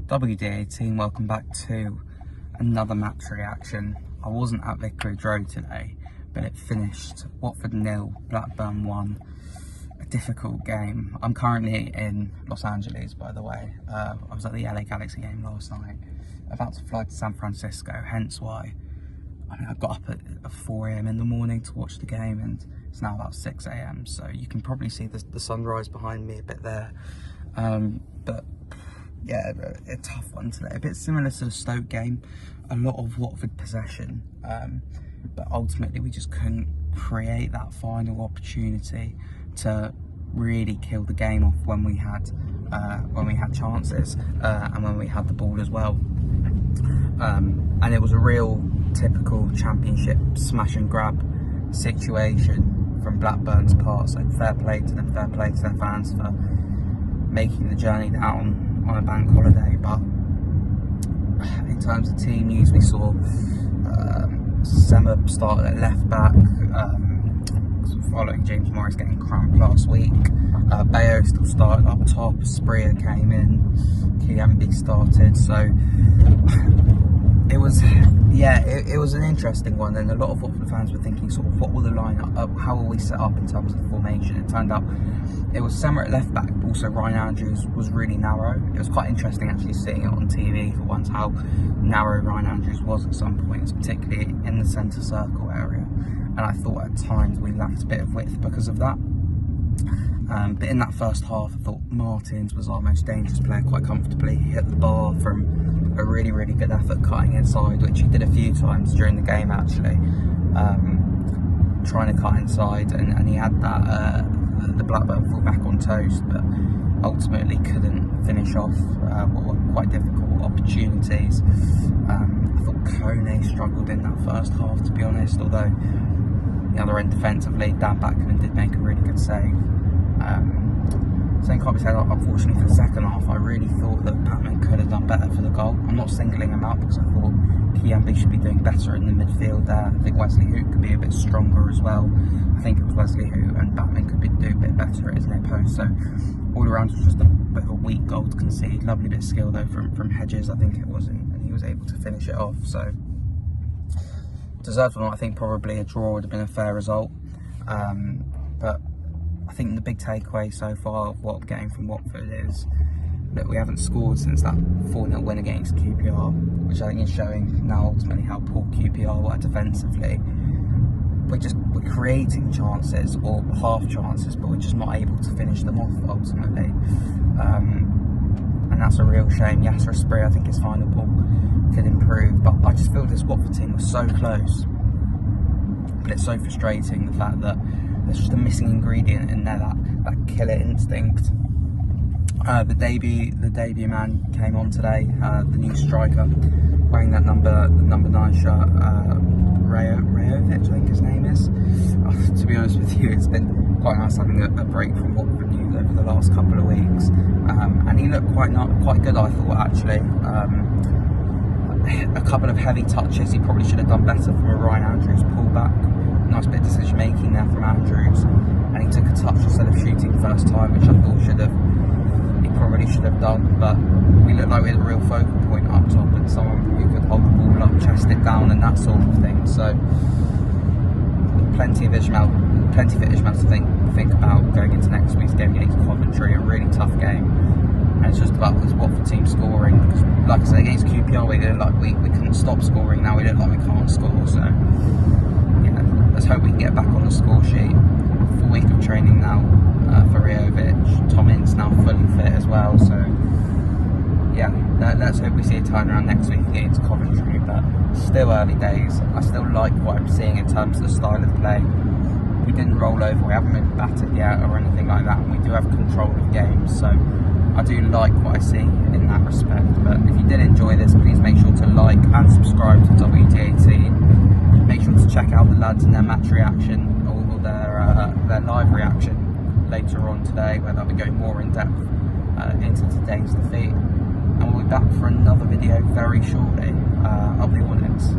WD18, welcome back to another match reaction. I wasn't at Vicarage Road today, but it finished Watford 0, Blackburn 1. A difficult game. I'm currently in Los Angeles, by the way. I was at the LA Galaxy game last night, about to fly to San Francisco, hence why I got up at 4 AM in the morning to watch the game, and it's now about 6 AM, so you can probably see the sunrise behind me a bit there. But yeah, a tough one today. A bit similar to the Stoke game, a lot of Watford possession, but ultimately we just couldn't create that final opportunity to really kill the game off when we had chances and when we had the ball as well. And it was a real typical Championship smash and grab situation from Blackburn's part. So fair play to them, fair play to their fans for making the journey down on a bank holiday. But in terms of team news, we saw Sema started at left back, following James Morris getting cramped last week. Bayo still started up top, Spria came in, Kiambi started, so it was, yeah, it was an interesting one, and a lot of Watford fans were thinking sort of what will the lineup, how will we set up in terms of the formation. It turned out it was Sema at left back, but also Ryan Andrews was really narrow. It was quite interesting actually seeing it on TV for once, how narrow Ryan Andrews was at some points, particularly in the centre circle area. And I thought at times we lacked a bit of width because of that. But in that first half, I thought Martins was our most dangerous player quite comfortably. He hit the bar from a really, really good effort cutting inside, which he did a few times during the game actually, trying to cut inside, and he had that the Blackburn fullback on toast, but ultimately couldn't finish off what were quite difficult opportunities. I thought Kone struggled in that first half, to be honest, although the other end defensively, Dan Backman did make a really good save. Same can't be said, unfortunately, for the second half. I really thought that Backman could have done better for the goal. I'm not singling him out because I thought Kiambi should be doing better in the midfield there. I think Wesley Hoot could be a bit stronger as well. I think it was Wesley Hoot, and Backman could do a bit better at his near post. So all around it was just a bit of a weak goal to concede. Lovely bit of skill though from Hedges, I think it was, and he was able to finish it off. So deserved or not, I think probably a draw would have been a fair result. But I think the big takeaway so far of what I'm getting from Watford is that we haven't scored since that 4-0 win against QPR, which I think is showing now ultimately how poor QPR were defensively. We're creating chances, or half chances, but we're just not able to finish them off ultimately. And that's a real shame. Yasser Spria, I think his final ball could improve, but I just feel this Watford team was so close. But it's so frustrating, the fact that there's just a missing ingredient in there, that killer instinct. The debut man came on today, the new striker, wearing that number 9 shirt, Rajovic, I think his name is. To be honest with you, it's been quite nice having a break from Watford news over the last couple of weeks, and he looked quite good, I thought, actually. A couple of heavy touches, he probably should have done better from a Ryan Andrews pullback. Nice bit of decision making there from Andrews, and he took a touch instead of shooting first time, which I thought he probably should have done. But we looked like we had a real focal point up top, and someone who could hold the ball up, chest it down, and that sort of thing. So plenty for Ishmael to think about going into next week's game against Coventry, a really tough game. And it's just about this Watford team scoring, because like I said, against QPR we looked like we couldn't stop scoring. Now we look like we can't score, so yeah, let's hope we can get back on the score sheet. Full week of training now for Rajovic. Tomlin's now fully fit as well, so yeah, let's hope we see a turnaround next week against Coventry. But still early days. I still like what I'm seeing in terms of the style of play. We didn't roll over, we haven't been battered yet or anything like that, and we do have control of games, so I do like what I see in that respect. But if you did enjoy this, please make sure to like and subscribe to WD18. Make sure to check out the lads and their match reaction, or their live reaction later on today, where they'll be going more in depth into today's defeat. And we'll be back for another video very shortly. Up the Hornets.